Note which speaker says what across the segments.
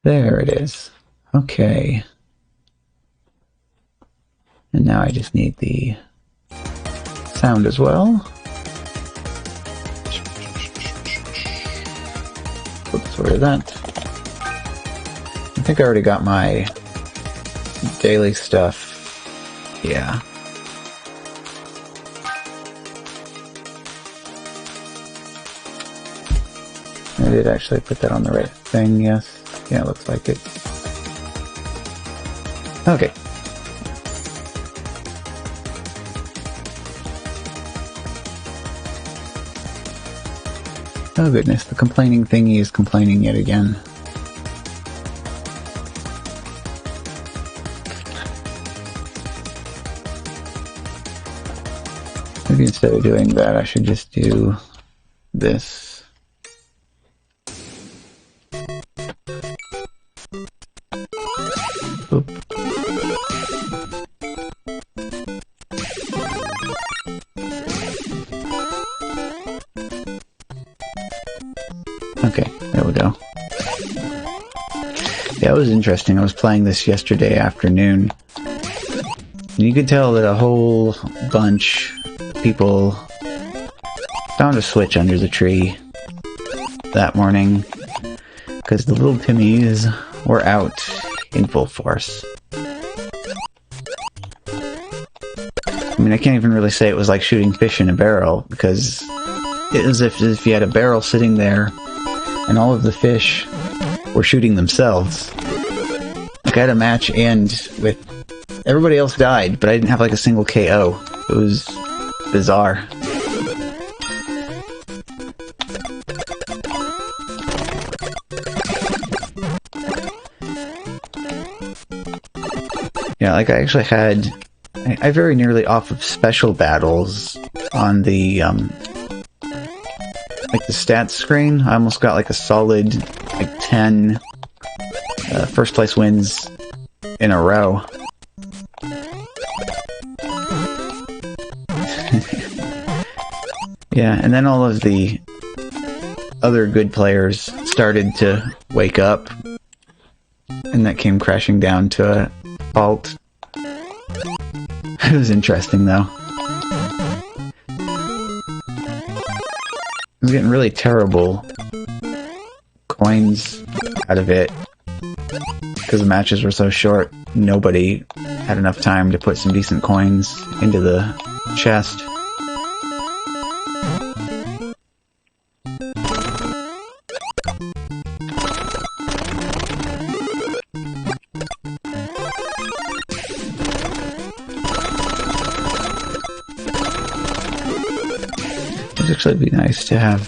Speaker 1: There it is. Okay. And now I just need the sound as well. Oops, where is that? I think I already got my daily stuff. Yeah. I did actually put that on the right thing, yes. Yeah, looks like it. Okay. Oh goodness, the complaining thingy is complaining yet again. Maybe instead of doing that, I should just do this. Oop. Okay, there we go. Yeah, it was interesting. I was playing this yesterday afternoon, and you could tell that a whole bunch of people found a switch under the tree that morning, because the little Timmies were out in full force. I mean, I can't even really say it was like shooting fish in a barrel, because it was as if you had a barrel sitting there, and all of the fish were shooting themselves. Like, I had a match end with... everybody else died, but I didn't have like a single KO. It was bizarre. Yeah, like I actually had... I very nearly off of special battles on the, like the stats screen. I almost got like a solid, like 10 first place wins in a row. Yeah, and then all of the other good players started to wake up, and that came crashing down to a halt. It was interesting, though. I was getting really terrible coins out of it, because the matches were so short. Nobody had enough time to put some decent coins into the chest. Actually be nice to have.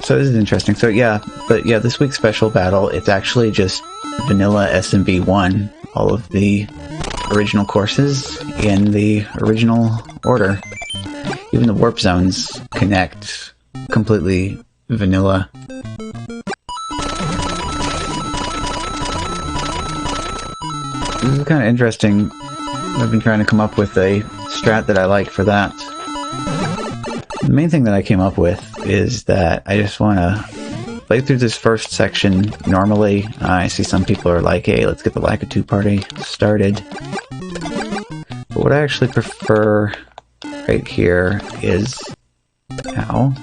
Speaker 1: So this is interesting. So yeah, but yeah, this week's special battle, it's actually just vanilla SMB 1, all of the original courses in the original order. Even the warp zones connect completely vanilla. This is kind of interesting. I've been trying to come up with a strat that I like for that. The main thing that I came up with is that I just want to play through this first section normally. I see some people are like, hey, let's get the Lakitu party started. But what I actually prefer right here is... ow.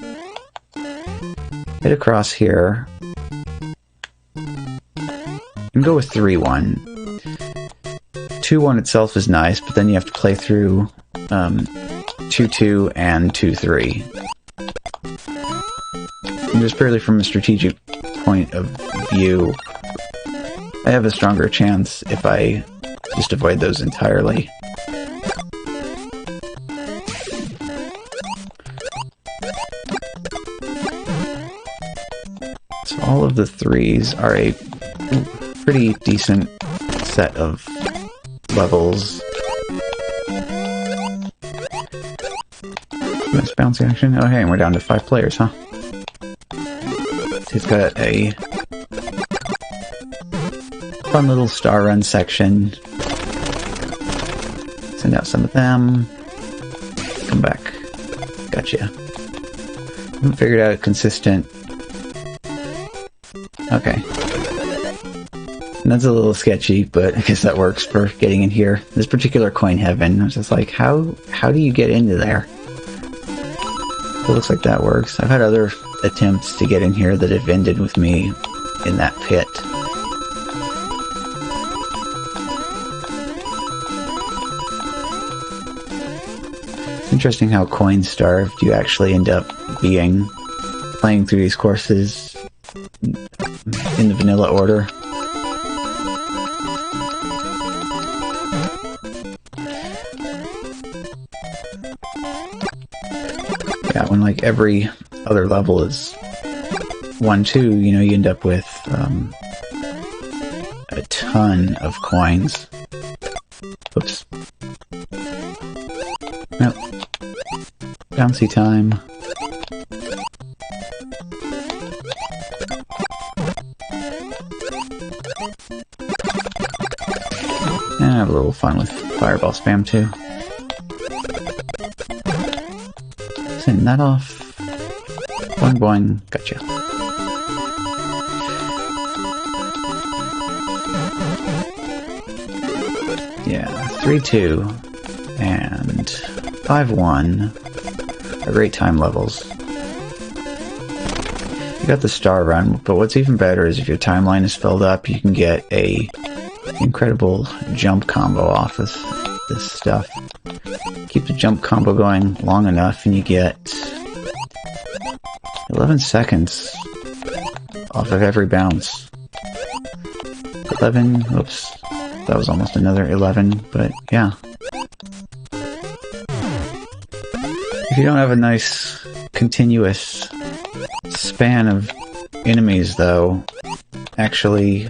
Speaker 1: Hit across here. And go with 3-1. 2-1 itself is nice, but then you have to play through... 2-2 and 2-3. And just purely from a strategic point of view, I have a stronger chance if I just avoid those entirely. So all of the 3s are a pretty decent set of levels. Nice bouncy action. Oh hey, and we're down to 5 players, huh? He's got a fun little star run section. Send out some of them. Come back. Gotcha. Haven't figured out a consistent... Okay. And that's a little sketchy, but I guess that works for getting in here. This particular coin heaven, I was just like, how do you get into there? It looks like that works. I've had other attempts to get in here that have ended with me in that pit. It's interesting how coin-starved you actually end up being playing through these courses in the vanilla order. Yeah, when like every other level is 1-2, you know, you end up with a ton of coins. Oops. Nope. Bouncy time. And have a little fun with fireball spam too. Send that off. Boing boing. Gotcha. Yeah, 3-2 and 5-1 are great time levels. You got the star run, but what's even better is if your timeline is filled up, you can get a incredible jump combo off this stuff. Keep the jump combo going long enough and you get 11 seconds off of every bounce. 11, oops, that was almost another 11, but yeah. If you don't have a nice continuous span of enemies though, actually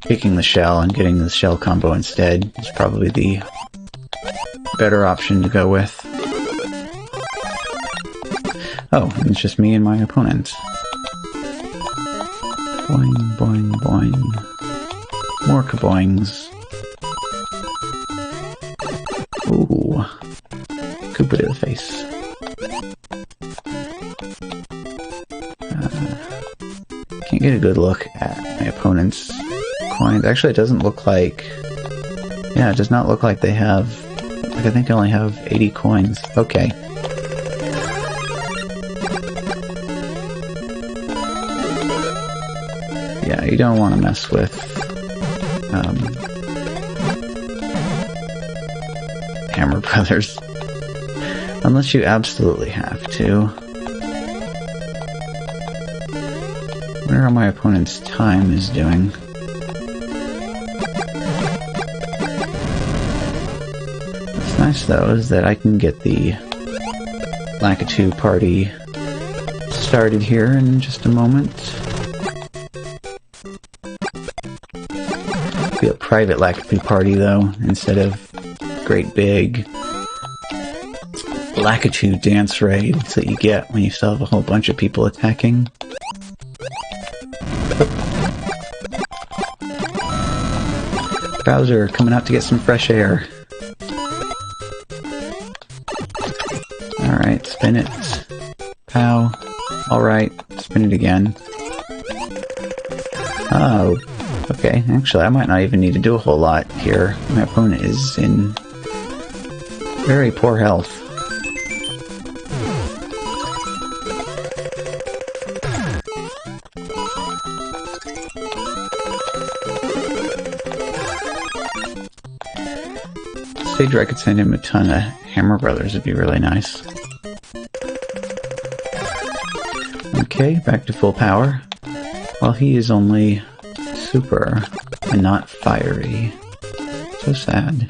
Speaker 1: picking the shell and getting the shell combo instead is probably the better option to go with. Oh, and it's just me and my opponent. Boing, boing, boing. More kaboings. Ooh. Koopa to the face. Can't get a good look at my opponent's coins. Actually, it doesn't look like... Yeah, it does not look like they have... Like, I think I only have 80 coins. Okay. Yeah, you don't want to mess with... Hammer Brothers. Unless you absolutely have to. I wonder how my opponent's time is doing. What's nice though is that I can get the Lakitu party started here in just a moment. Be a private Lakitu party though, instead of great big Lakitu dance raids that you get when you still have a whole bunch of people attacking. Bowser coming out to get some fresh air. Alright, spin it. Pow. Alright, spin it again. Oh, okay. Actually, I might not even need to do a whole lot here. My opponent is in very poor health. Stage where I could send him a ton of Hammer Brothers would be really nice. Okay, back to full power. Well, he is only super and not fiery. So sad.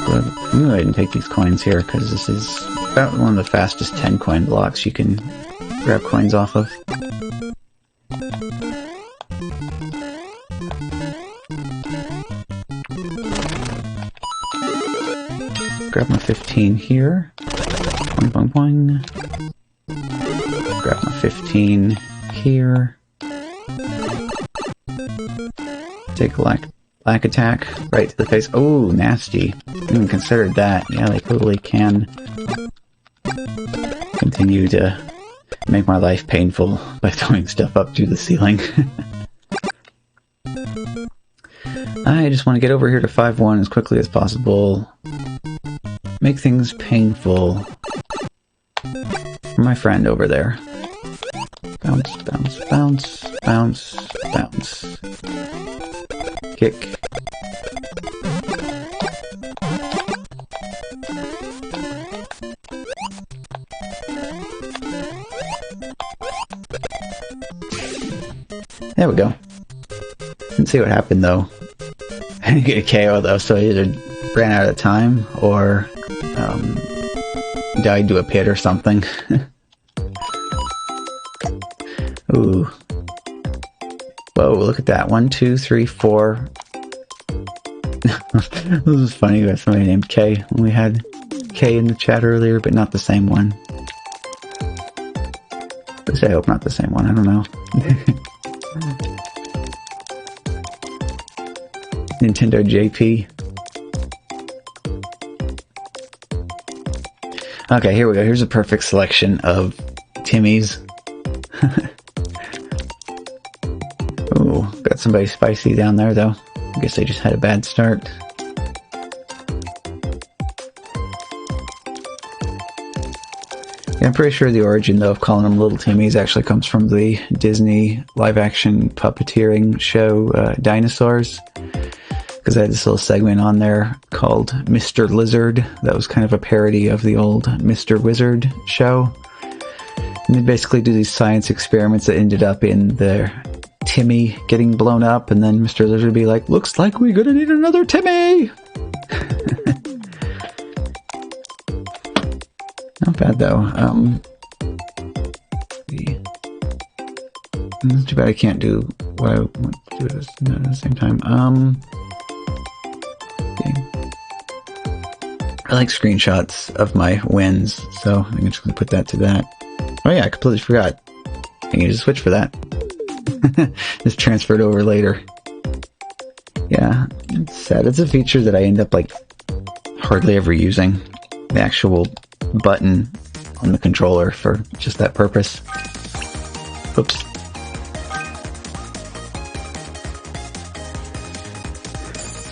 Speaker 1: But I'm gonna go ahead and take these coins here because this is about one of the fastest 10 coin blocks you can grab coins off of. Grab my 15 here. Boing, boing, boing. Grab my 15 here. Take a lack attack right to the face. Oh, nasty. Didn't even considered that. Yeah, they totally can continue to make my life painful by throwing stuff up to the ceiling. I just want to get over here to 5-1 as quickly as possible. Make things painful for my friend over there. Bounce, bounce, bounce, bounce, bounce. Kick. There we go. Didn't see what happened though. I didn't get a KO though, so I either ran out of time or died to a pit or something. Ooh. Whoa, look at that. 1, 2, 3, 4. This is funny, we got somebody named K. We had K in the chat earlier, but not the same one. At least I hope not the same one, I don't know. Nintendo JP. Okay, here we go. Here's a perfect selection of Timmy's. Ooh, got somebody spicy down there though. I guess they just had a bad start. Yeah, I'm pretty sure the origin though of calling them Little Timmys actually comes from the Disney live-action puppeteering show Dinosaurs. Because I had this little segment on there called Mr. Lizard that was kind of a parody of the old Mr. Wizard show. And they basically do these science experiments that ended up in the Timmy getting blown up, and then Mr. Lizard would be like, "Looks like we're gonna need another Timmy!" Not bad though. It's too bad I can't do what I want to do at the same time. I like screenshots of my wins, so I'm just going to put that to that. Oh yeah, I completely forgot. I can use a Switch for that. Just transferred over later. Yeah, it's sad. It's a feature that I end up like hardly ever using. The actual button on the controller for just that purpose. Oops.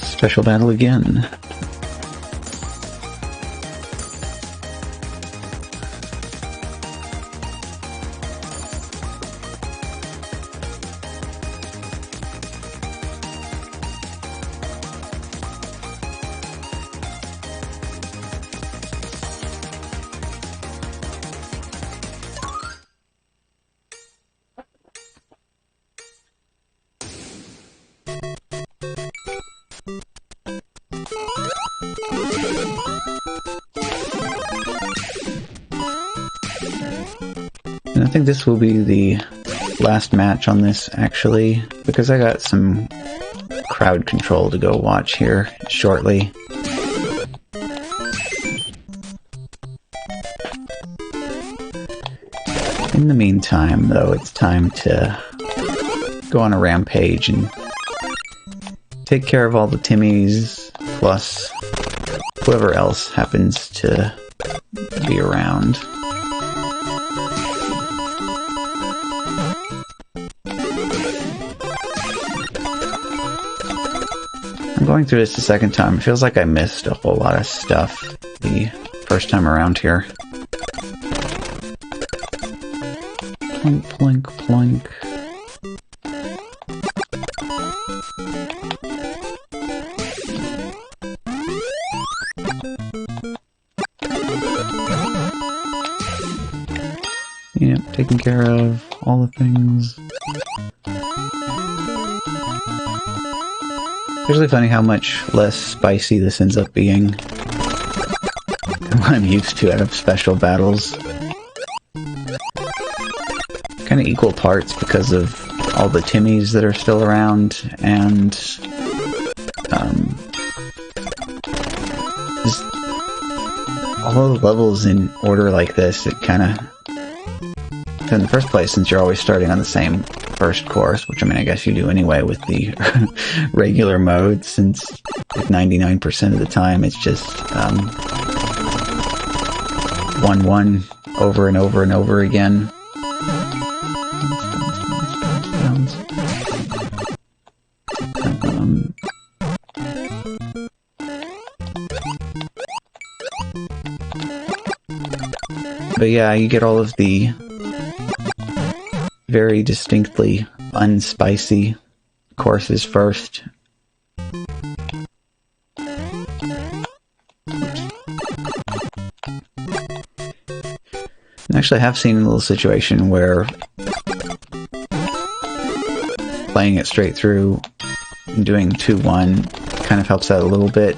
Speaker 1: Special battle again. And I think this will be the last match on this, actually, because I got some crowd control to go watch here shortly. In the meantime, though, it's time to go on a rampage and take care of all the Timmys, plus whoever else happens to be around. I'm going through this the second time. It feels like I missed a whole lot of stuff the first time around here. Plink, plink, plink. Yep, taking care of all the things. It's really funny how much less spicy this ends up being than what I'm used to out of special battles. Kind of equal parts because of all the Timmys that are still around, and just all the levels in order like this, it kind of... In the first place, since you're always starting on the same first course, which I mean I guess you do anyway with the regular mode, since like 99% of the time it's just 1-1 over and over and over again. But yeah, you get all of the very distinctly unspicy courses first. Actually, I have seen a little situation where playing it straight through and doing 2-1 kind of helps out a little bit.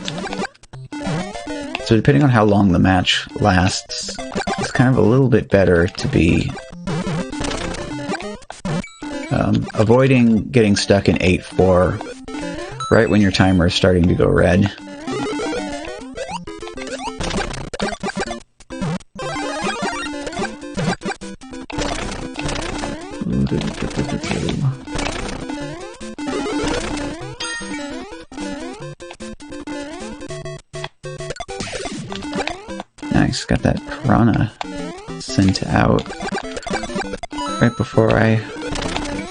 Speaker 1: So depending on how long the match lasts, it's kind of a little bit better to be avoiding getting stuck in 8-4 right when your timer is starting to go red. Nice, got that piranha sent out right before I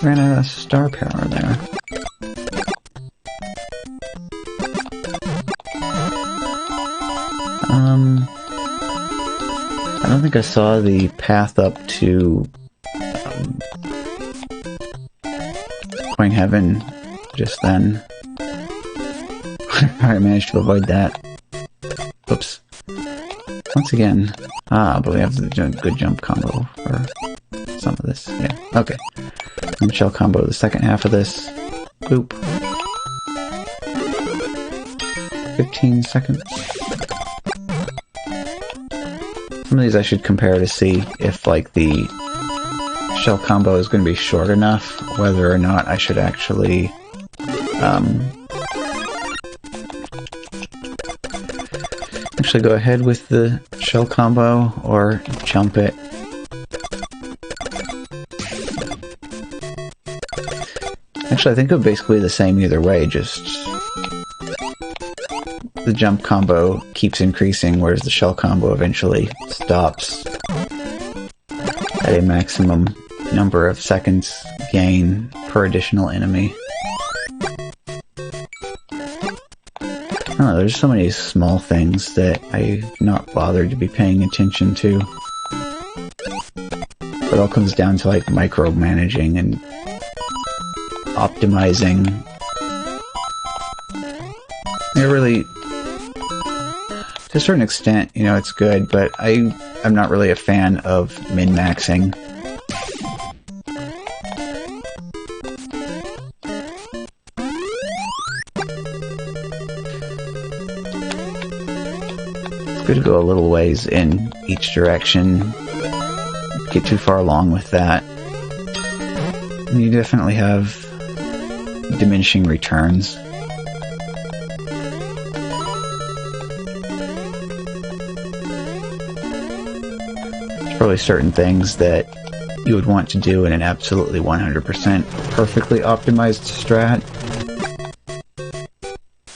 Speaker 1: ran out of star power there. I don't think I saw the path up to Coin Heaven just then. I managed to avoid that. Oops. Once again. But we have the good jump combo for some of this. Yeah, okay. And shell combo the second half of this. Boop. 15 seconds. Some of these I should compare to see if, like, the shell combo is going to be short enough, whether or not I should actually go ahead with the shell combo or jump it. Actually, I think it's basically the same either way, just the jump combo keeps increasing, whereas the shell combo eventually stops at a maximum number of seconds gain per additional enemy. I don't know, there's so many small things that I've not bothered to be paying attention to. It all comes down to, like, micromanaging and optimizing. It really, to a certain extent, you know, it's good, but I'm not really a fan of min-maxing. It's good to go a little ways in each direction. Get too far along with that, and you definitely have diminishing returns. There's probably certain things that you would want to do in an absolutely 100% perfectly optimized strat.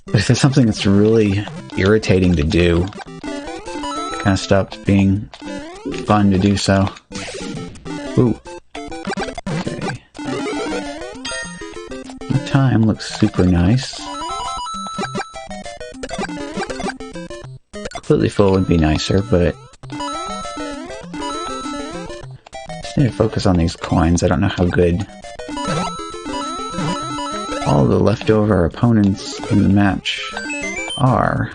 Speaker 1: But if it's something that's really irritating to do, it kind of stops being fun to do so. Ooh. Okay. The time looks super nice. Completely full would be nicer, but just need to focus on these coins. I don't know how good all the leftover opponents in the match are.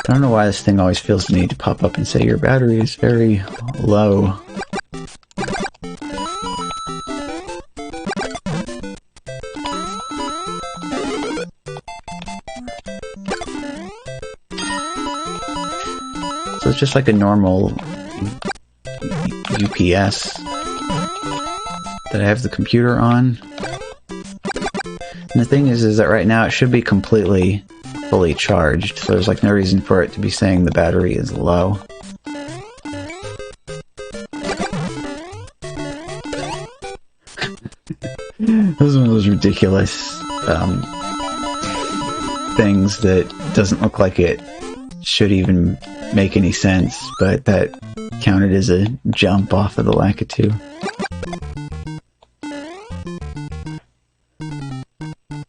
Speaker 1: I don't know why this thing always feels the need to pop up and say your battery is very low. So it's just like a normal UPS that I have the computer on. And the thing is that right now it should be completely fully charged, so there's like no reason for it to be saying the battery is low. This is one of those ridiculous things that doesn't look like it should even make any sense, but that counted as a jump off of the Lakitu.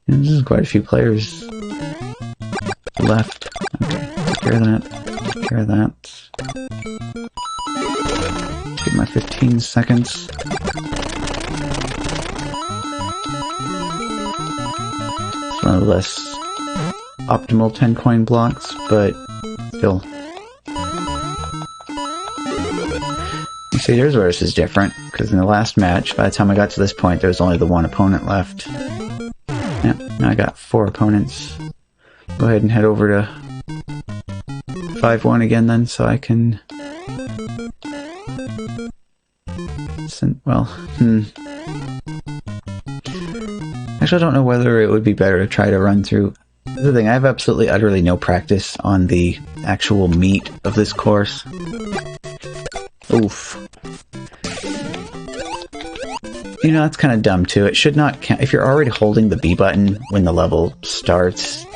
Speaker 1: This is quite a few players left. Okay, take care of that. Take care of that. Give my 15 seconds. It's one of the less optimal 10 coin blocks, but still. You see, here's where this is different, because in the last match, by the time I got to this point, there was only the one opponent left. Yep, now I got 4 opponents. Go ahead and head over to 5-1 again then, so I can... Well, Actually, I don't know whether it would be better to try to run through... The thing, I have absolutely, utterly no practice on the actual meat of this course. Oof. You know, that's kind of dumb too. It should not count. If you're already holding the B button when the level starts,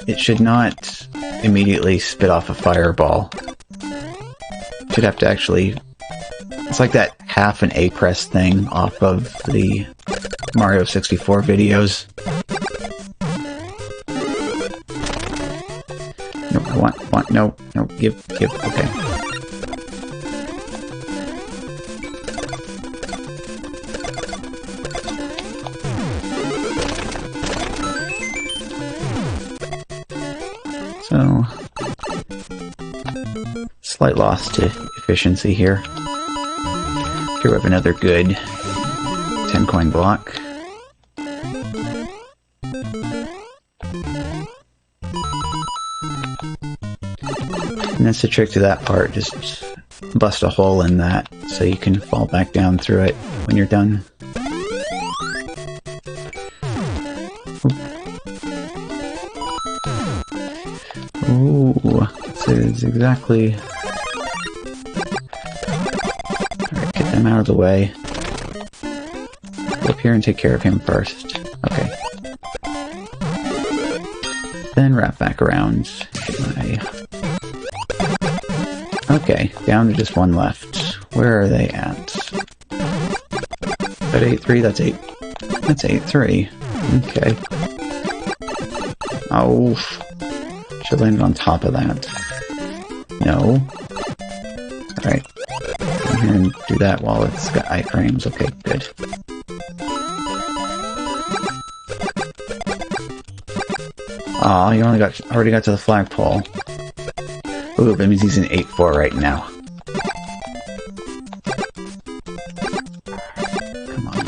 Speaker 1: it should not immediately spit off a fireball. It should have to actually... It's like that half an A press thing off of the Mario 64 videos. No, I want, no, give, okay. So, slight loss to efficiency here. Here we have another good 10 coin block. And that's the trick to that part, just bust a hole in that so you can fall back down through it when you're done. Ooh, this is exactly... Alright, get them out of the way. Go up here and take care of him first. Okay. Then wrap back around. Get my... Okay, down to just one left. Where are they at? That 8-3, that's 8. That's 8-3. Okay. Oh. Should have landed on top of that. No. Alright. Come here and do that while it's got iframes. Okay, good. Aw, you already got to the flagpole. Ooh, that means he's in 8-4 right now. Come on.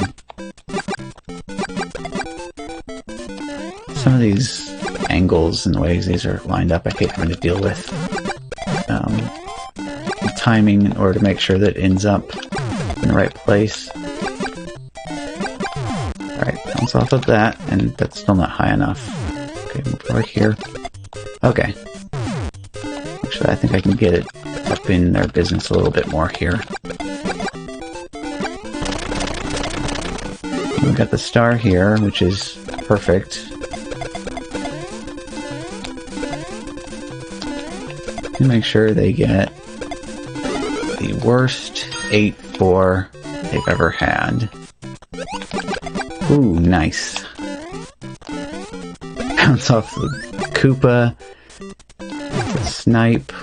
Speaker 1: Some of these angles and the ways these are lined up, I hate having to deal with. Timing in order to make sure that it ends up in the right place. Alright, bounce off of that, and that's still not high enough. Okay, move right here. Okay. Actually, I think I can get it up in their business a little bit more here. We've got the star here, which is perfect. And make sure they get the worst 8-4 they've ever had. Ooh, nice. Bounce off the Koopa, the Snipe,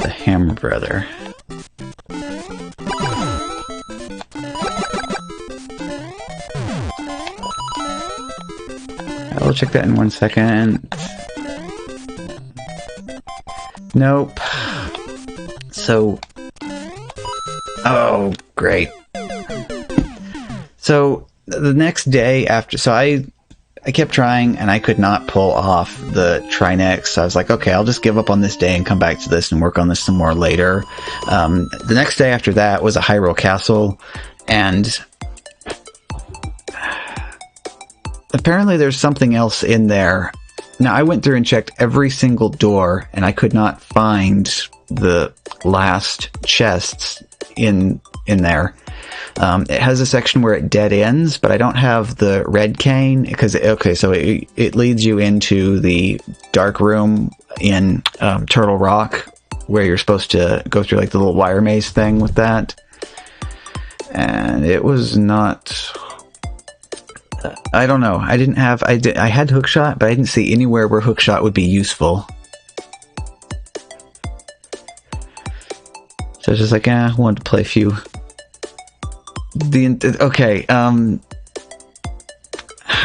Speaker 1: the Hammer Brother. I'll check that in 1 second. Nope. So... Oh, great. So, the next day after... So I kept trying, and I could not pull off the Trinex. So I was like, okay, I'll just give up on this day and come back to this and work on this some more later. The next day after that was a Hyrule Castle, and... apparently there's something else in there. Now, I went through and checked every single door, and I could not find the last chests in there. It has a section where it dead ends, but I don't have the red cane, because, okay, so it leads you into the dark room in Turtle Rock, where you're supposed to go through, like, the little wire maze thing with that. And it was not... I don't know. I didn't have... I had hookshot, but I didn't see anywhere where hookshot would be useful. So I was just like, I wanted to play a few. Okay,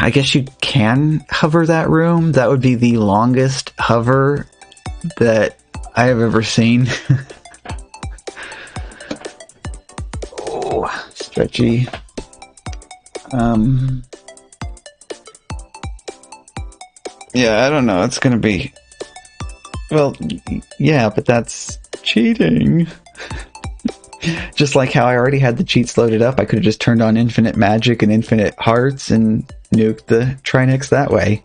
Speaker 1: I guess you can hover that room. That would be the longest hover that I have ever seen. Oh, stretchy. Yeah, I don't know. It's gonna be... Well, yeah, but that's cheating. Just like how I already had the cheats loaded up, I could have just turned on infinite magic and infinite hearts and nuked the Trinix that way.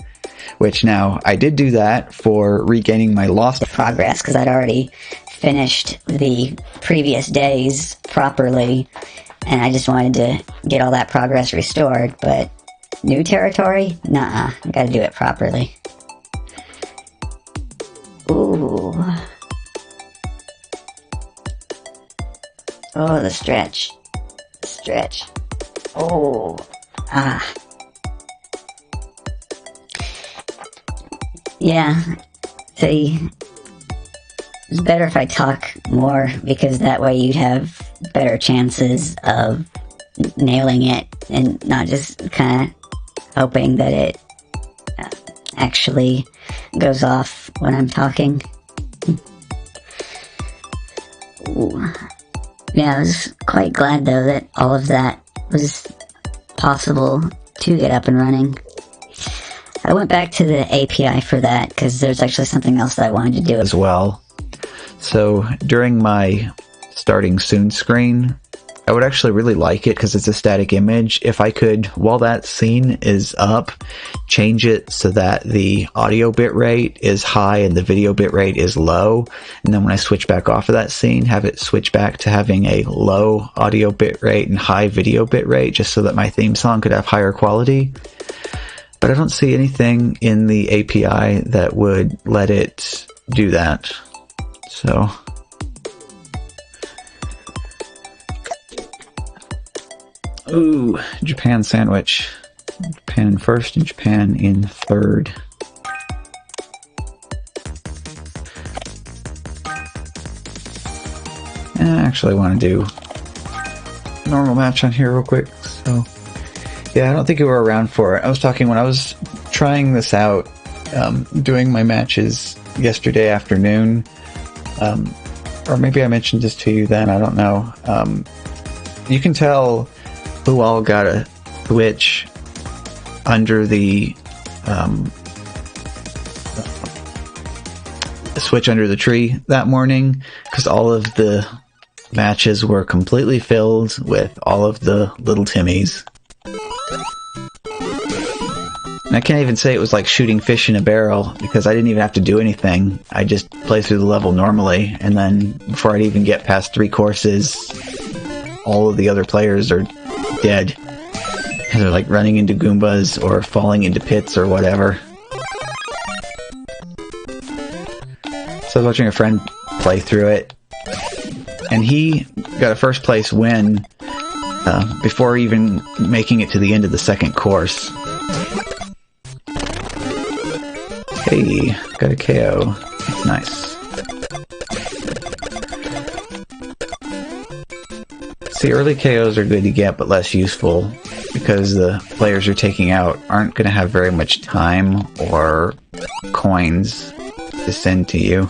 Speaker 1: Which now, I did do that for regaining my lost
Speaker 2: progress, because I'd already finished the previous days properly, and I just wanted to get all that progress restored, but new territory? Nuh-uh, I gotta do it properly. Ooh. Oh, the stretch. Stretch. Oh. Ah. Yeah. See, it's better if I talk more, because that way you'd have better chances of nailing it and not just kind of hoping that it actually goes off when I'm talking. Ooh. Yeah, I was quite glad, though, that all of that was possible to get up and running. I went back to the API for that, because there's actually something else that I wanted to do
Speaker 1: as well. So, during my starting soon screen, I would actually really like it, because it's a static image, if I could, while that scene is up, change it so that the audio bitrate is high and the video bitrate is low, and then when I switch back off of that scene, have it switch back to having a low audio bitrate and high video bitrate, just so that my theme song could have higher quality. But I don't see anything in the API that would let it do that. So... Ooh, Japan sandwich. Japan in first and Japan in third. I actually want to do a normal match on here real quick. So, yeah, I don't think you were around for it. I was talking when I was trying this out, doing my matches yesterday afternoon. Or maybe I mentioned this to you then, I don't know. You can tell who all got a switch under the switch under the tree that morning, because all of the matches were completely filled with all of the little Timmies. And I can't even say it was like shooting fish in a barrel, because I didn't even have to do anything. I just played through the level normally, and then before I'd even get past 3 courses, all of the other players are dead. They're like running into Goombas or falling into pits or whatever. So I was watching a friend play through it, and he got a first place win before even making it to the end of the second course. Hey, got a KO. That's nice. See, early KOs are good to get, but less useful, because the players you're taking out aren't going to have very much time or coins to send to you.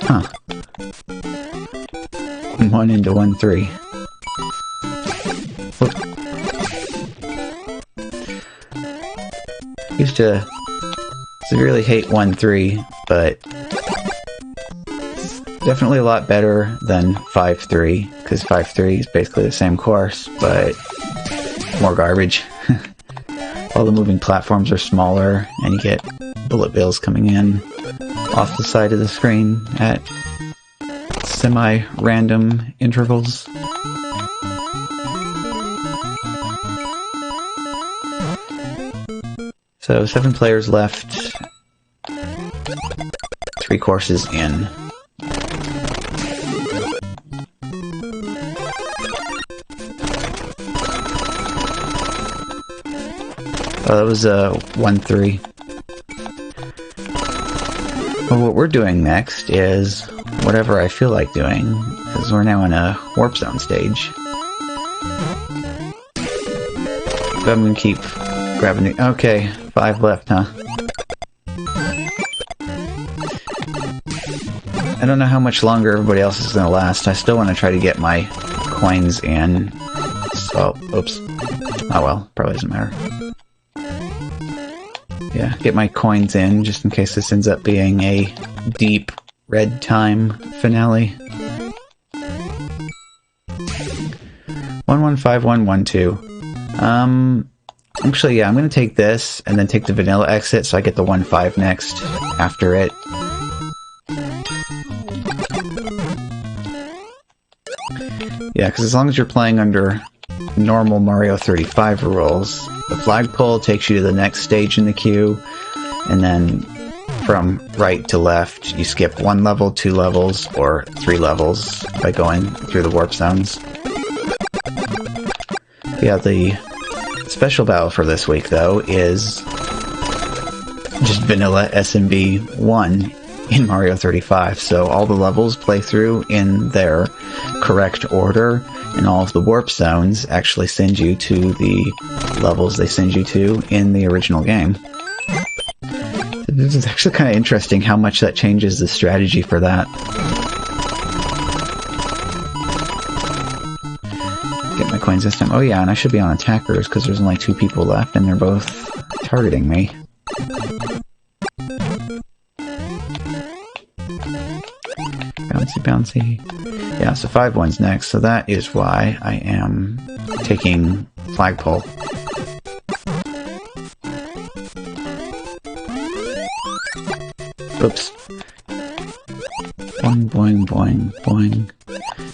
Speaker 1: Huh. 1 into 1-3. Used to severely hate 1-3, but definitely a lot better than 5-3, because 5-3 is basically the same course, but more garbage. All the moving platforms are smaller, and you get bullet bills coming in off the side of the screen at semi-random intervals. So 7 players left, 3 courses in. Oh, that was 1-3. Well, what we're doing next is whatever I feel like doing, because we're now in a warp zone stage. So I'm gonna keep grabbing it. Okay, 5 left, huh? I don't know how much longer everybody else is gonna last. I still want to try to get my coins in. So, oops. Oh well, probably doesn't matter. Yeah, get my coins in, just in case this ends up being a deep red time finale. 115112. Actually, yeah, I'm gonna take this, and then take the vanilla exit, so I get the 1-5 next, after it. Yeah, because as long as you're playing under normal Mario 35 rules, the flagpole takes you to the next stage in the queue, and then from right to left, you skip 1 level, 2 levels, or 3 levels by going through the warp zones. Yeah, the special battle for this week, though, is just vanilla SMB 1 in Mario 35, so all the levels play through in their correct order, and all of the warp zones actually send you to the levels they send you to in the original game. This is actually kind of interesting how much that changes the strategy for that. Get my coins this time. Oh yeah, and I should be on attackers because there's only 2 people left and they're both targeting me. Bouncy, bouncy. Yeah, so 5-1's next, so that is why I am taking flagpole. Oops. Boing, boing, boing, boing.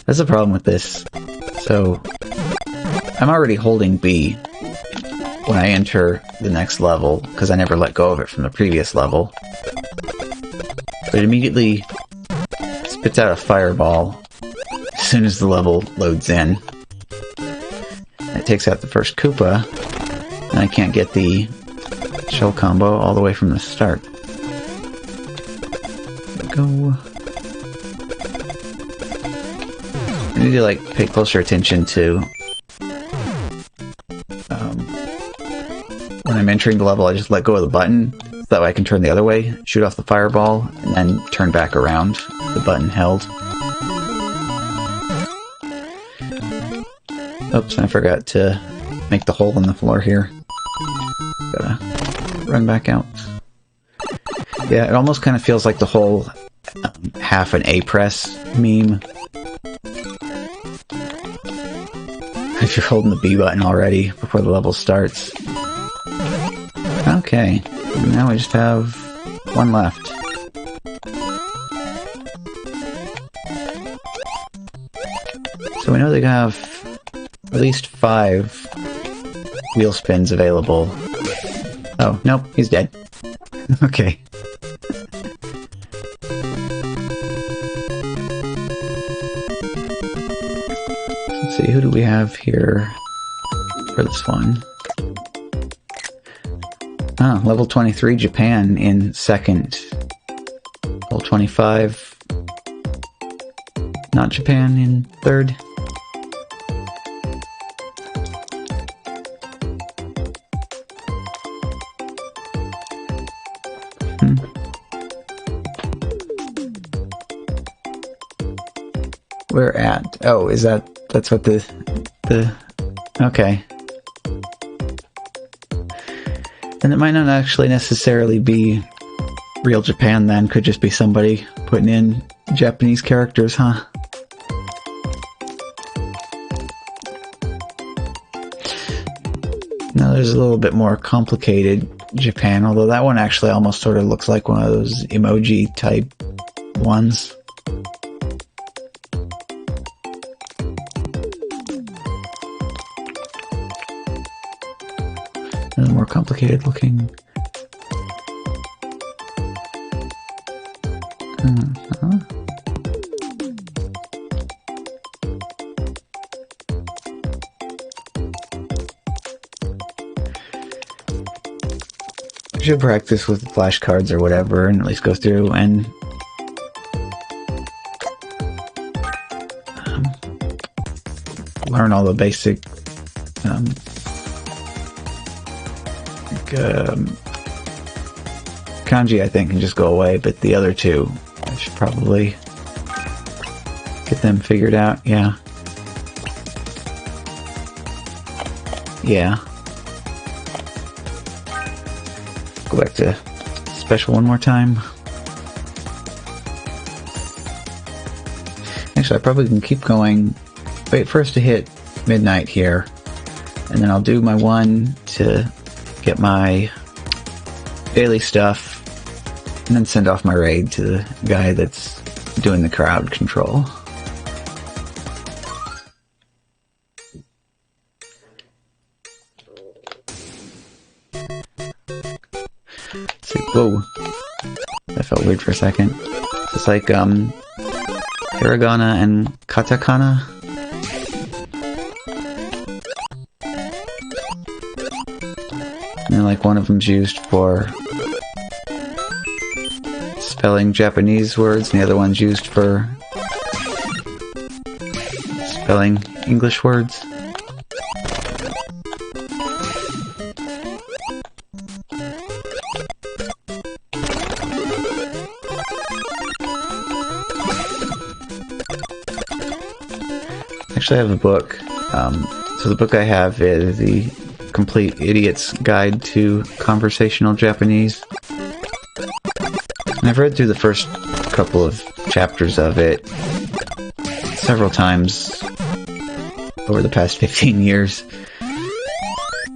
Speaker 1: That's the problem with this. So, I'm already holding B when I enter the next level, because I never let go of it from the previous level. But it immediately spits out a fireball as soon as the level loads in. It takes out the first Koopa, and I can't get the shell combo all the way from the start. Go. I need to pay closer attention to when I'm entering the level. I just let go of the button so that way I can turn the other way, shoot off the fireball, and then turn back around. The button held. Oops, I forgot to make the hole in the floor here. Gotta run back out. Yeah, it almost kind of feels like the whole half an A press meme. If you're holding the B button already before the level starts. Okay, now we just have 1 left. So we know they have at least 5 wheel spins available. Oh, nope, he's dead. Okay. Let's see, who do we have here for this one? Oh, level 23, Japan in second. Level 25, not Japan in third. Where at? Oh, is that's what the, okay. And it might not actually necessarily be real Japan then, could just be somebody putting in Japanese characters, huh? Now there's a little bit more complicated Japan, although that one actually almost sort of looks like one of those emoji type ones. A little more complicated looking. I should practice with flashcards or whatever, and at least go through and learn all the basic kanji, I think, can just go away, but the other two, I should probably get them figured out. Yeah. Yeah. Go back to special one more time. Actually, I probably can keep going. Wait for us to hit midnight here, and then I'll do my one to get my daily stuff, and then send off my raid to the guy that's doing the crowd control. Let's see. Whoa. That felt weird for a second. It's like, hiragana and katakana. And then, like, one of them's used for spelling Japanese words, and the other one's used for spelling English words. Actually, I have a book. So the book I have is The Complete Idiot's Guide to Conversational Japanese. And I've read through the first couple of chapters of it several times over the past 15 years.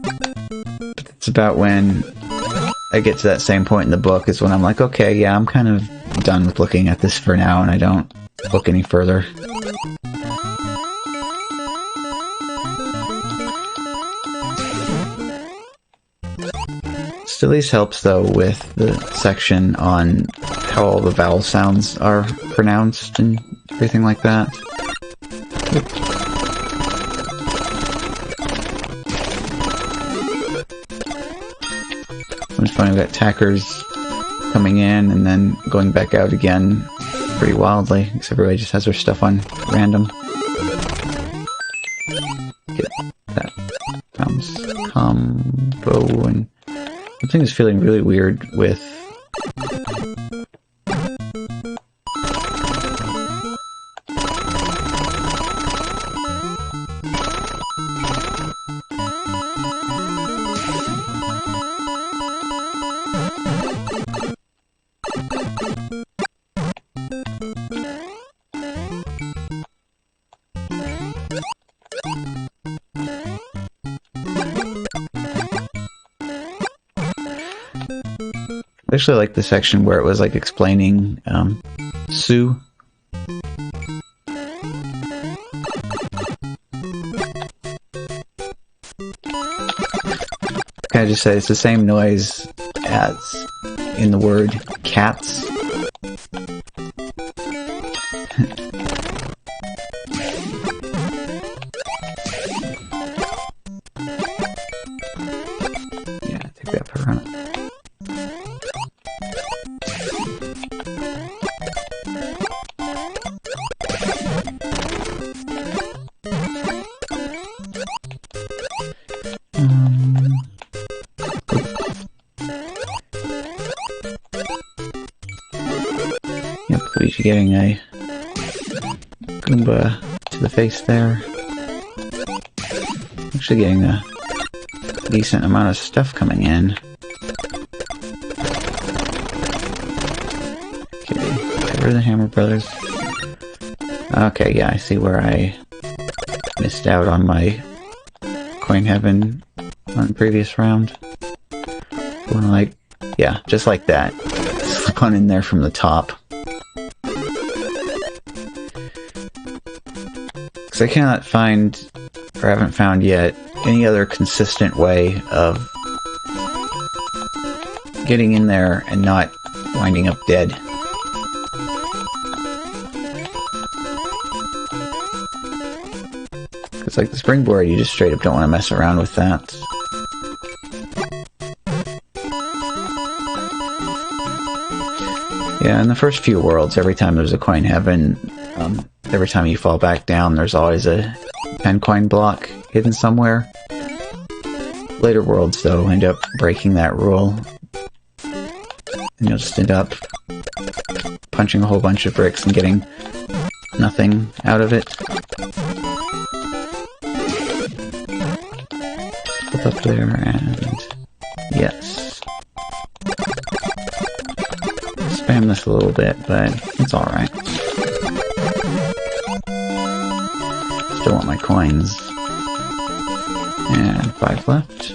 Speaker 1: But it's about when I get to that same point in the book is when I'm like, okay, yeah, I'm kind of done with looking at this for now, and I don't look any further. Still, at least helps, though, with the section on how all the vowel sounds are pronounced and everything like that. It's funny, I've got tackers coming in and then going back out again pretty wildly, because everybody just has their stuff on random. Get that bounce combo, and something is feeling really weird with I actually like the section where it was like explaining Sue. Can I just say it's the same noise as in the word cats? Yeah, take that for a run. Yep, Luigi getting a Goomba to the face there. Actually getting a decent amount of stuff coming in. Okay, where are the Hammer Brothers? Okay, yeah, I see where I missed out on my Coin Heaven on the previous round. Going like, yeah, just like that. Slip on in there from the top. Because I cannot find, or haven't found yet, any other consistent way of getting in there and not winding up dead. Because like the springboard, you just straight up don't want to mess around with that. Yeah, in the first few worlds, every time there's a coin heaven, every time you fall back down, there's always a 10 coin block hidden somewhere. Later worlds, though, end up breaking that rule. And you'll just end up punching a whole bunch of bricks and getting nothing out of it. Flip up there and... yes. Spam this a little bit, but it's alright. Still want my coins. And 5 left.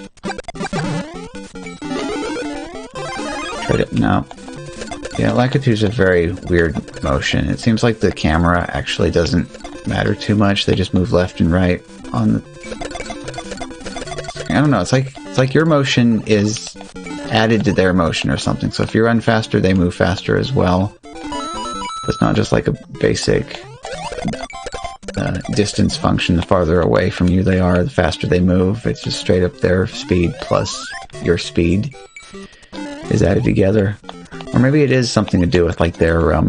Speaker 1: Tried it. No. Yeah, Lakitu's a very weird motion. It seems like the camera actually doesn't matter too much. They just move left and right on the... I don't know. It's like your motion is added to their motion or something. So if you run faster, they move faster as well. It's not just like a basic distance function. The farther away from you they are, the faster they move. It's just straight up their speed plus your speed is added together. Or maybe it is something to do with like their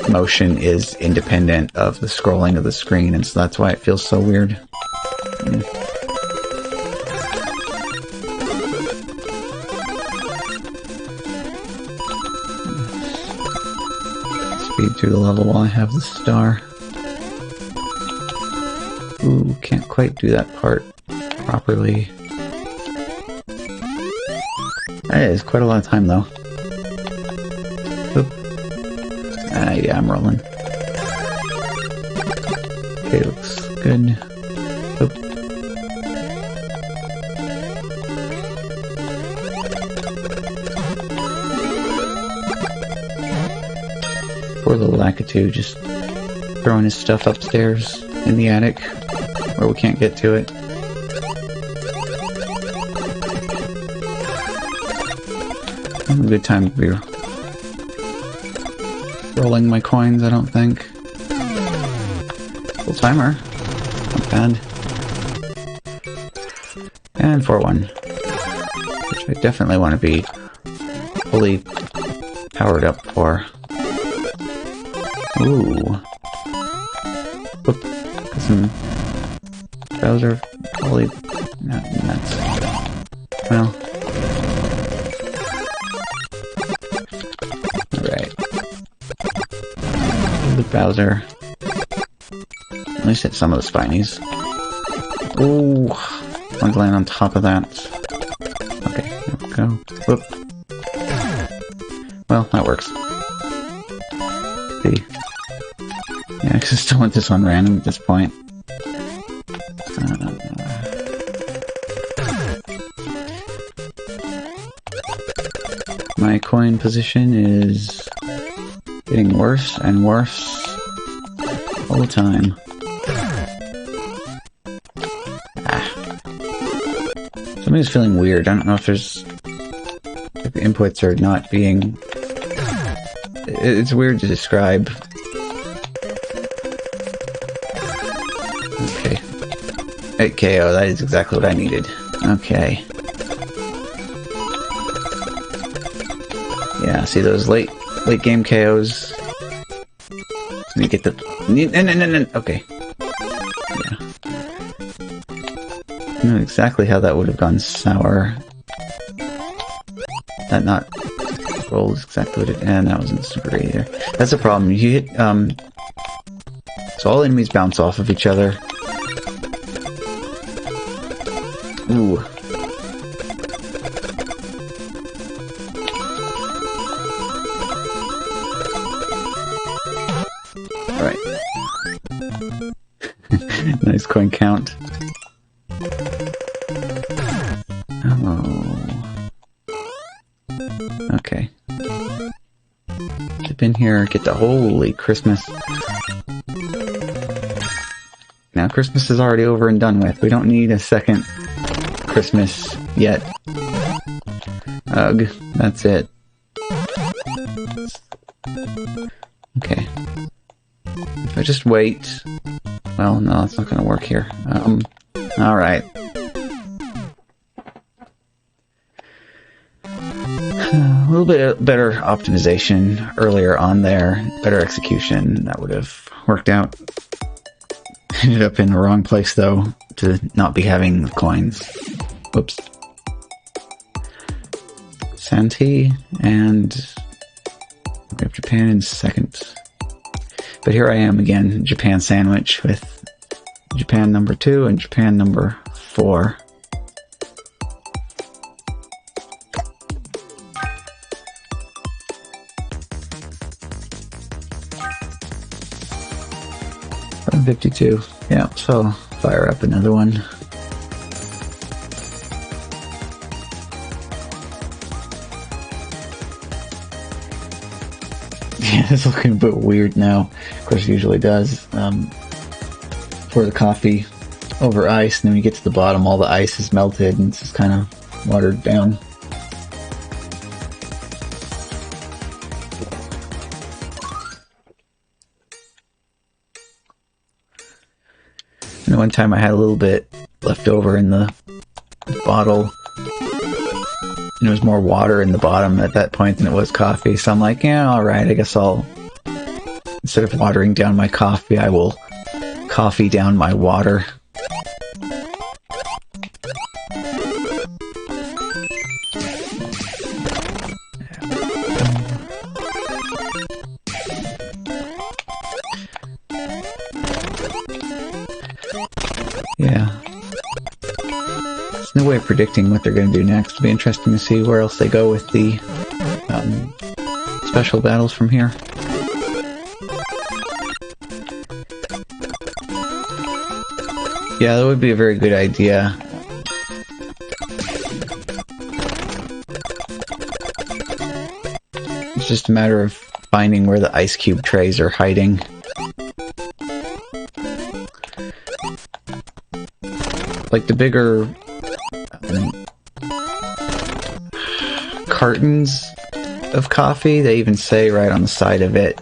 Speaker 1: motion is independent of the scrolling of the screen, and so that's why it feels so weird. Yeah. Speed through the level while I have the star. Ooh, can't quite do that part properly. That is quite a lot of time, though. Oop. Yeah, I'm rolling. Okay, looks good. Oop. Poor little Lakitu, just throwing his stuff upstairs in the attic, where we can't get to it. A good time to be rolling my coins, I don't think. Full timer. Not bad. And 4-1. Which I definitely want to be fully powered up for. Ooh. Whoop. Got some Bowser fully nuts. Well. The Bowser. At least hit some of the Spinies. Ooh, I'm to land on top of that. Okay, there we go. Whoop. Well, that works. See. Yeah, I still want this one random at this point. My coin position is getting worse and worse all the time. Something's feeling weird. I don't know if there's... if the inputs are not being... It's weird to describe. Okay. 8 KO, that is exactly what I needed. Okay. Yeah, see those late game KOs. Let me get the... No. Okay. Yeah. I know exactly how that would have gone sour. That not rolled exactly what it... and that wasn't super great either. That's the problem. You hit... so all enemies bounce off of each other. Ooh. Nice coin count. Oh. Okay. Dip in here, get the holy Christmas. Now Christmas is already over and done with. We don't need a second Christmas yet. Ugh, that's it. Okay. If I just wait... well, no, that's not gonna work here. Alright. A little bit better optimization earlier on there, better execution, that would have worked out. Ended up in the wrong place though, to not be having the coins. Whoops. Santi, and we have Japan in second. But here I am again, Japan sandwich, with Japan number 2 and Japan number 4. $7.52. Yeah, so fire up another one. Yeah, it's looking a bit weird now. Of course, it usually does. Pour the coffee over ice, and then when you get to the bottom, all the ice is melted, and it's just kind of watered down. And one time I had a little bit left over in the bottle, and there was more water in the bottom at that point than it was coffee, so I'm like, yeah, alright, I guess I'll, instead of watering down my coffee, I will coffee down my water. Yeah. There's no way of predicting what they're going to do next. It'll be interesting to see where else they go with the special battles from here. Yeah, that would be a very good idea. It's just a matter of finding where the ice cube trays are hiding. Like the bigger cartons of coffee, they even say right on the side of it,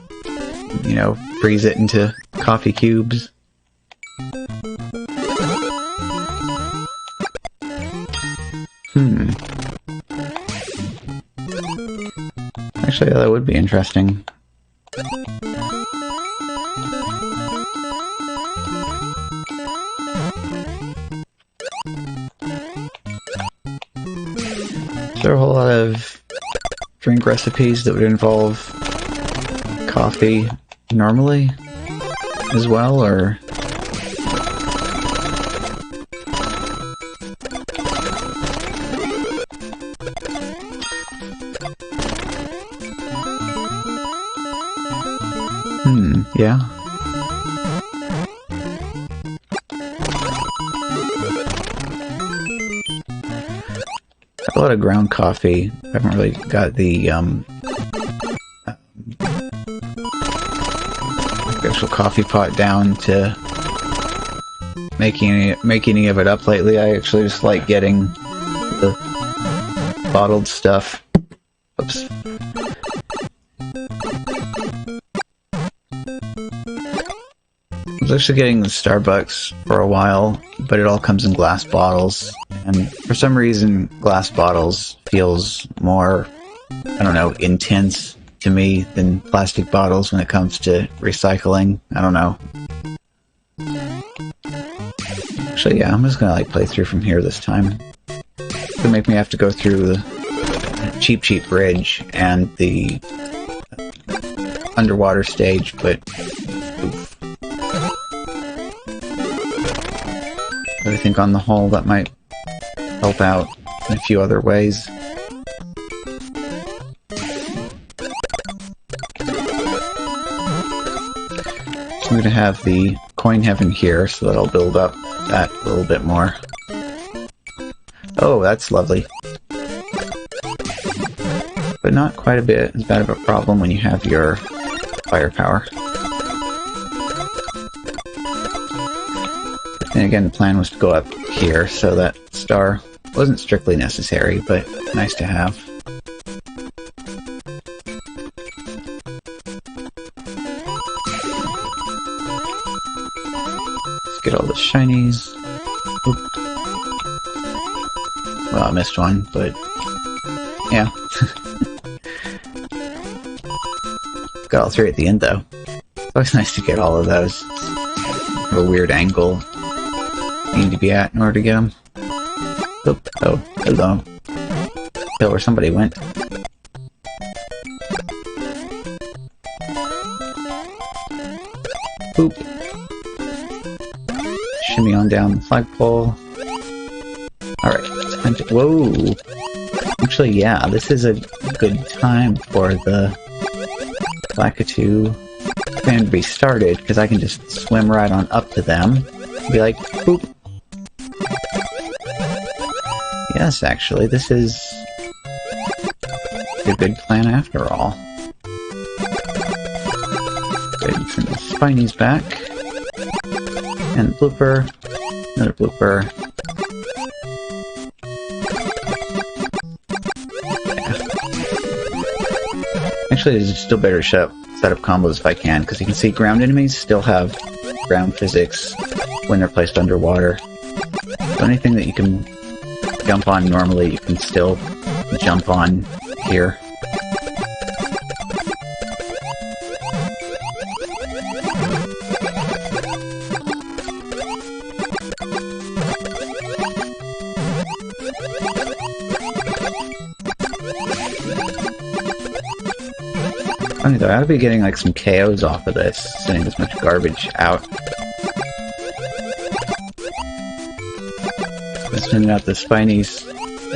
Speaker 1: you know, freeze it into coffee cubes. Actually, yeah, that would be interesting. Is there a whole lot of drink recipes that would involve coffee normally as well, or? Yeah. A lot of ground coffee. I haven't really got the actual coffee pot down to making any of it up lately. I actually just like getting the bottled stuff. Oops. I was actually getting the Starbucks for a while, but it all comes in glass bottles, and for some reason glass bottles feels more, I don't know, intense to me than plastic bottles when it comes to recycling. I don't know. Actually, yeah, I'm just gonna like play through from here this time. It's gonna make me have to go through the Cheap Cheap Bridge and the underwater stage, but oof. But I think on the whole that might help out in a few other ways. So I'm going to have the coin heaven here, so that I'll build up that a little bit more. Oh, that's lovely. But not quite a bit as bad of a problem when you have your firepower. And again, the plan was to go up here, so that star wasn't strictly necessary, but nice to have. Let's get all the shinies. Oop. Well, I missed one, but Yeah. Got all three at the end, though. It's always nice to get all of those. A weird angle you need to be at in order to get them. Oh, oh, hello. Hill where somebody went. Boop. Shimmy on down the flagpole. Alright, time to— whoa! Actually, yeah, this is a good time for the Lakitu fan to be started, because I can just swim right on up to them. Be like, boop! Yes, actually, this is a good plan after all. Good, send the Spinies back. And blooper. Another blooper. Yeah. Actually, there's still better set up combos if I can, because you can see ground enemies still have ground physics when they're placed underwater. So anything that you can jump on normally, you can still jump on here. Funny though, I ought to be getting like some KOs off of this, sending this much garbage out. Sending out the Spinies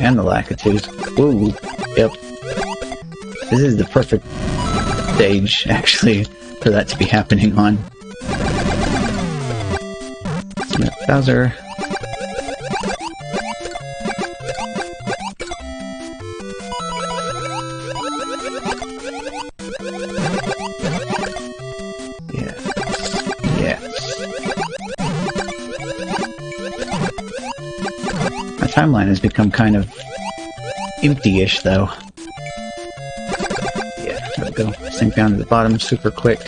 Speaker 1: and the Lakitus. Ooh, yep. This is the perfect stage, actually, for that to be happening on. Bowser. Yes. Yes. My timeline has become kind of empty-ish, though. Yeah, there we go. Sink down to the bottom super quick.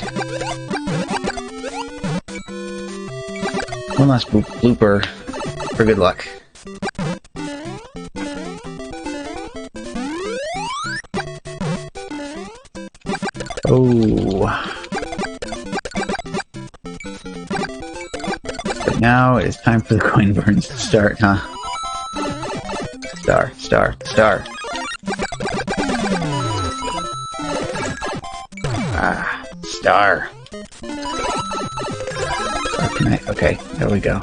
Speaker 1: One last blooper for good luck. Oh. But now it's time for the coin burns to start, huh? Star, star, star. Ah, star. Okay, there we go.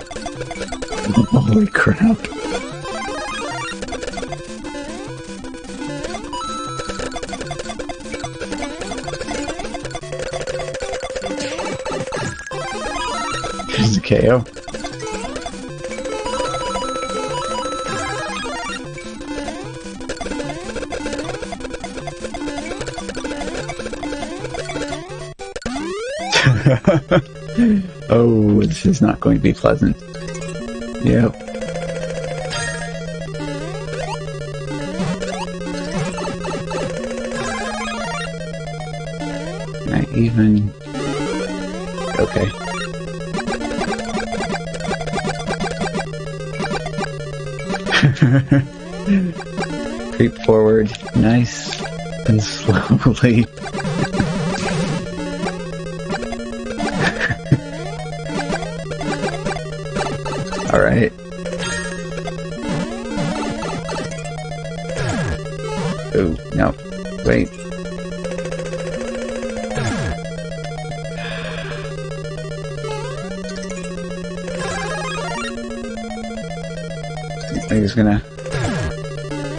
Speaker 1: Holy crap. There's a KO. Oh, this is not going to be pleasant. Yep. Not even... Okay. Creep forward, nice and slowly. Alright. Oh, no. Wait. I think it's gonna...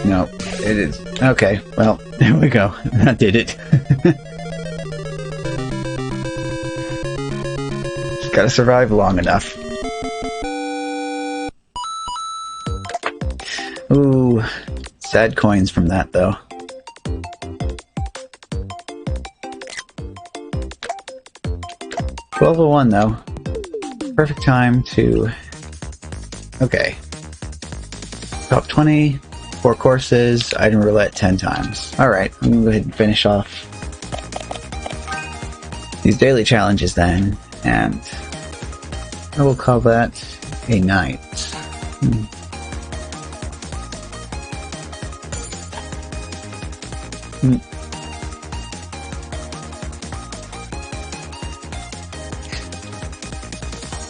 Speaker 1: No, it is. Okay, well, there we go. That did it. Just gotta survive long enough. Ooh, sad coins from that, though. $12:01, though. Perfect time to... Okay. Top 20, 4 courses, item roulette 10 times. Alright, I'm gonna go ahead and finish off these daily challenges then, and I will call that a night.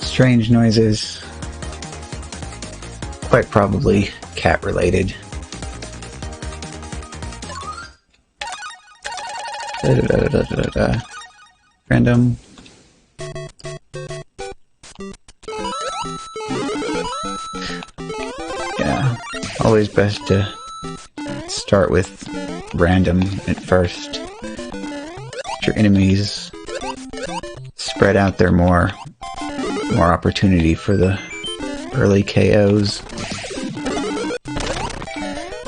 Speaker 1: Strange noises. Quite probably cat related. Random. Yeah, always best to start with random at first. Let your enemies spread out there more opportunity for the early KOs.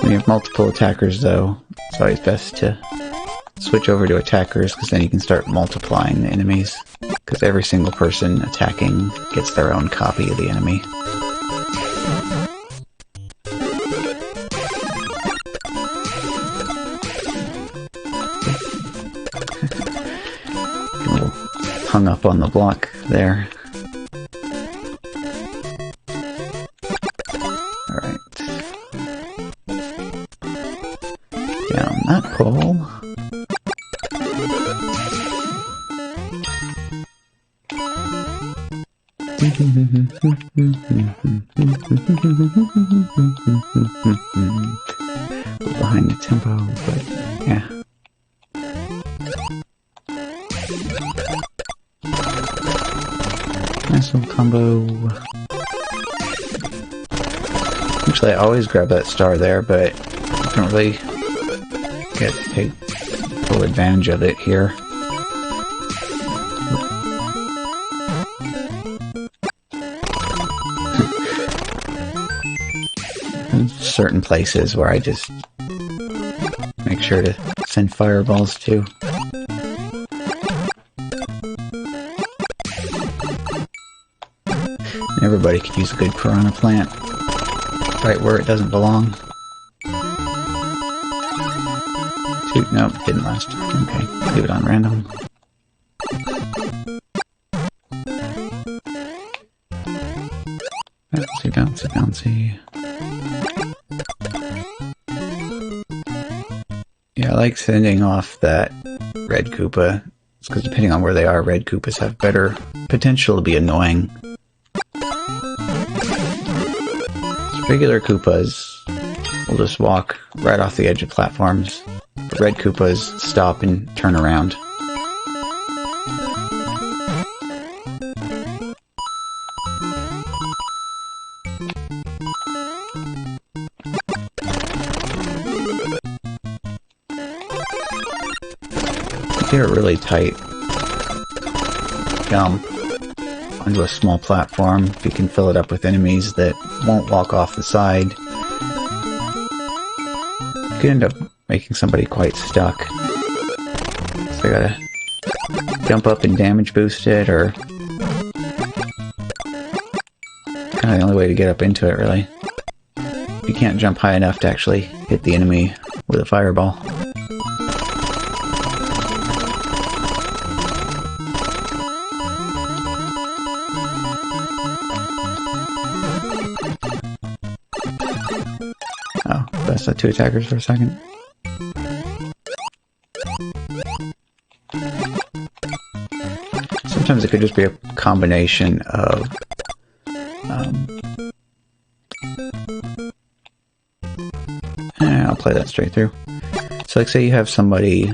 Speaker 1: When you have multiple attackers though, it's always best to switch over to attackers, because then you can start multiplying the enemies, because every single person attacking gets their own copy of the enemy. Hung up on the block there. Alright. Down that pole. Behind the tempo, but yeah. Nice little combo. Actually, I always grab that star there, but I don't really take full advantage of it here. Certain places where I just make sure to send fireballs to. Everybody could use a good piranha plant right where it doesn't belong. Shoot, nope, didn't last. Okay, leave it on random. Bouncy, bouncy, bouncy. Yeah, I like sending off that red Koopa. It's because depending on where they are, red Koopas have better potential to be annoying. Regular Koopas will just walk right off the edge of platforms. But red Koopas stop and turn around. Get a really tight jump onto a small platform. If you can fill it up with enemies that won't walk off the side, you could end up making somebody quite stuck. So I gotta jump up and damage boost it, or kind of the only way to get up into it, really. You can't jump high enough to actually hit the enemy with a fireball. Oh, that's the two attackers for a second. Sometimes it could just be a combination of I'll play that straight through. So like say you have somebody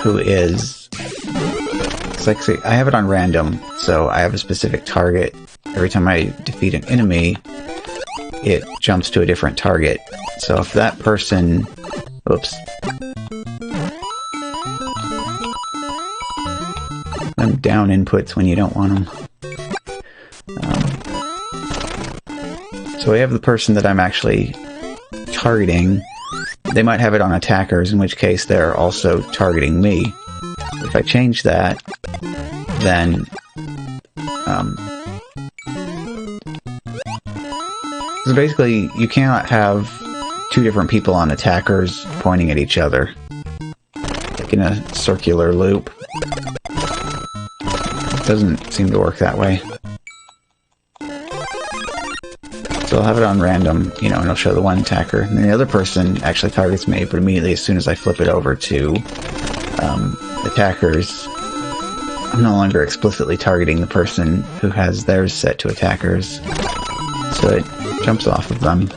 Speaker 1: who is, it's like say I have it on random, so I have a specific target. Every time I defeat an enemy, it jumps to a different target. So if that person, oops, them down inputs when you don't want them. So we have the person that I'm actually targeting. They might have it on attackers, in which case they're also targeting me. If I change that, then so basically you cannot have two different people on attackers pointing at each other, like in a circular loop. It doesn't seem to work that way. So So I'll have it on random, you know, and it'll show the one attacker. And then the other person actually targets me, but immediately as soon as I flip it over to attackers, I'm no longer explicitly targeting the person who has theirs set to attackers. So it jumps off of them.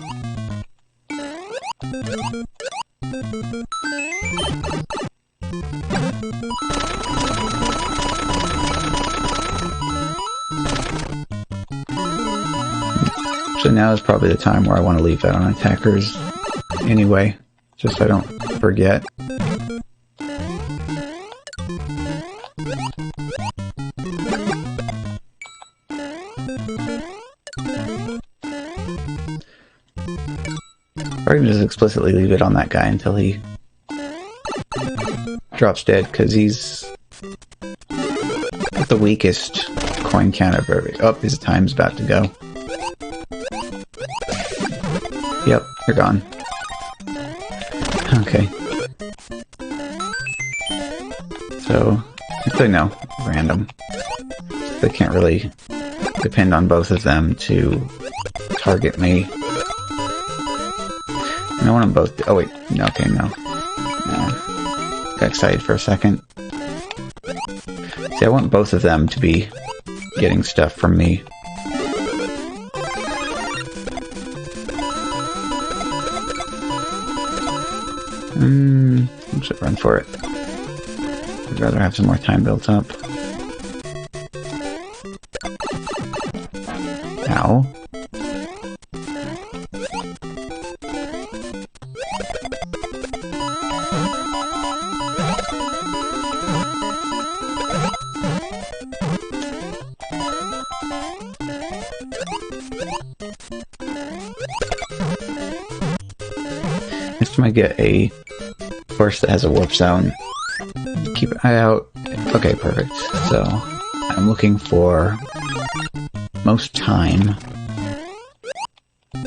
Speaker 1: So now is probably the time where I want to leave that on attackers anyway, just so I don't forget. Or I can just explicitly leave it on that guy until he drops dead, because he's the weakest coin count of every... Oh, his time's about to go. Yep, you're gone. Okay. So, actually no, random. They can't really depend on both of them to target me. And I want them both to... Oh wait, no, okay, no. Got excited for a second. See, I want both of them to be getting stuff from me. I should run for it. I'd rather have some more time built up. Ow. Next time I get a horse that has a warp zone, keep an eye out. Okay, perfect. So, I'm looking for most time. A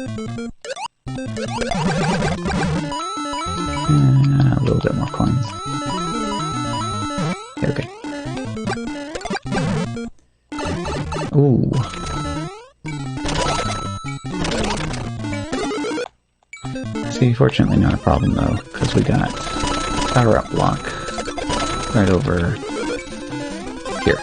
Speaker 1: little bit more coins. Okay. Ooh. See, fortunately not a problem though, because we got power up block right over here.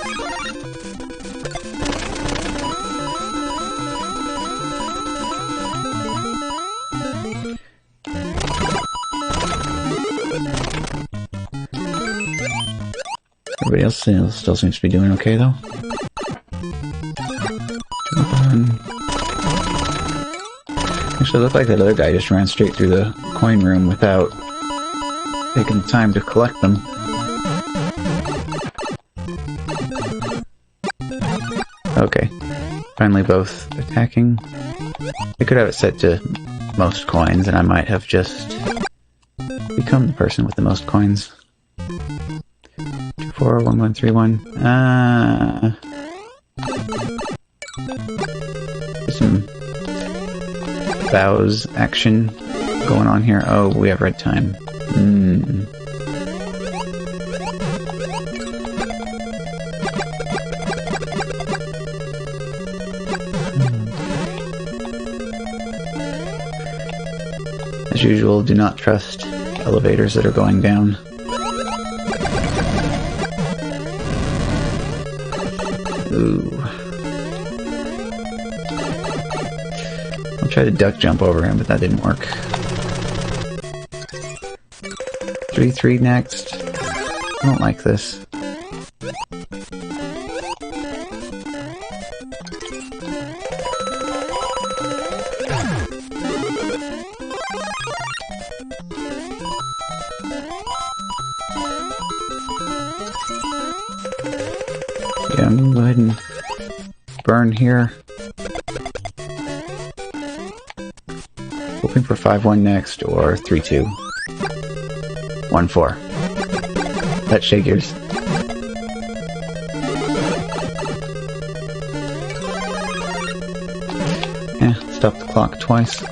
Speaker 1: Everybody else still seems to be doing okay though. Jump on. Actually, it looked like that other guy just ran straight through the coin room without taking the time to collect them. Okay. Finally both attacking. I could have it set to most coins, and I might have just become the person with the most coins. 2, 4, 1, 1, 3, 1. There's some bows action going on here. Oh, we have red time. As usual, do not trust elevators that are going down. Ooh. I'll try to duck jump over him, but that didn't work. 3-3 next. I don't like this. Yeah, I'm gonna go ahead and burn here. Hoping for 5-1 next, or 3-2. 1-4. That figures. Yeah, stop the clock twice.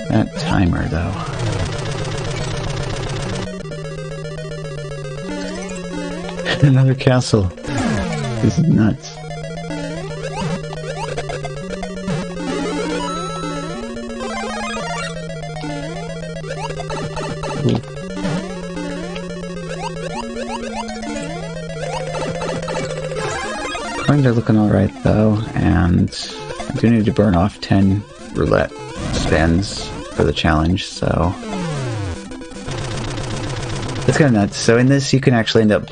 Speaker 1: That timer, though. Another castle. This is nuts. Ooh. Coins are looking alright though, and I do need to burn off 10 roulette spins for the challenge, so... That's kind of nuts. So in this, you can actually end up...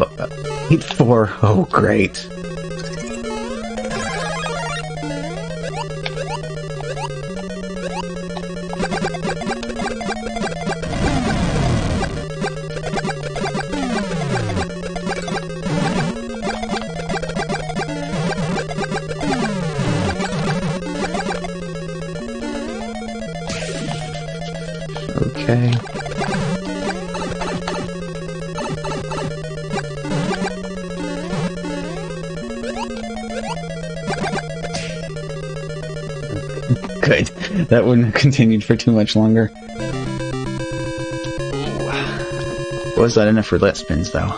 Speaker 1: 8-4. Oh, great. Okay. Good. That wouldn't have continued for too much longer. Was that enough roulette spins, though?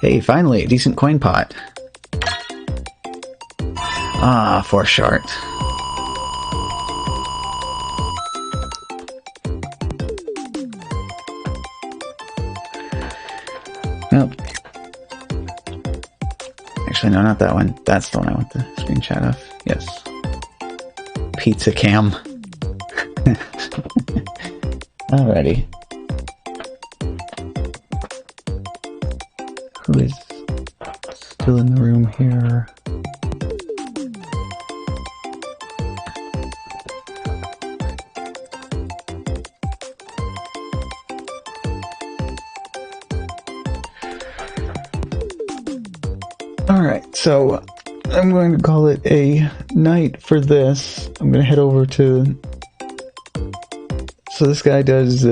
Speaker 1: Hey, finally, a decent coin pot. Ah, 4 short. Nope. Actually, no, not that one. That's the one I want the screenshot of. Yes. Pizza cam. Alrighty. Who is still in the room here? Alright, so I'm going to call it a night for this. I'm going to head over to... So this guy does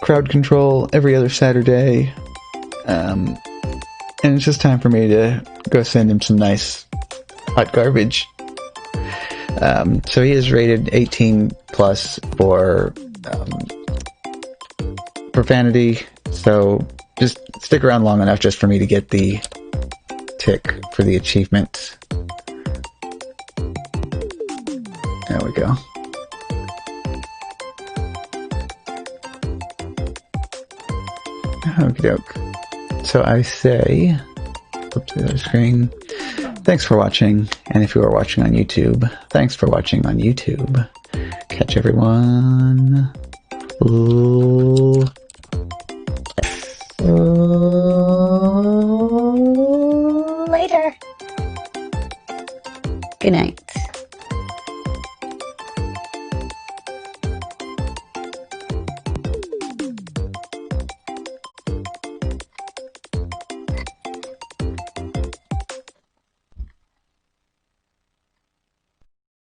Speaker 1: crowd control every other Saturday. And it's just time for me to go send him some nice hot garbage. So he is rated 18 plus for profanity. So just stick around long enough just for me to get the tick for the achievement. There we go. Okie doke. So I say, flip to the other screen. Thanks for watching, and if you are watching on YouTube, thanks for watching on YouTube. Catch everyone
Speaker 2: later. Good night.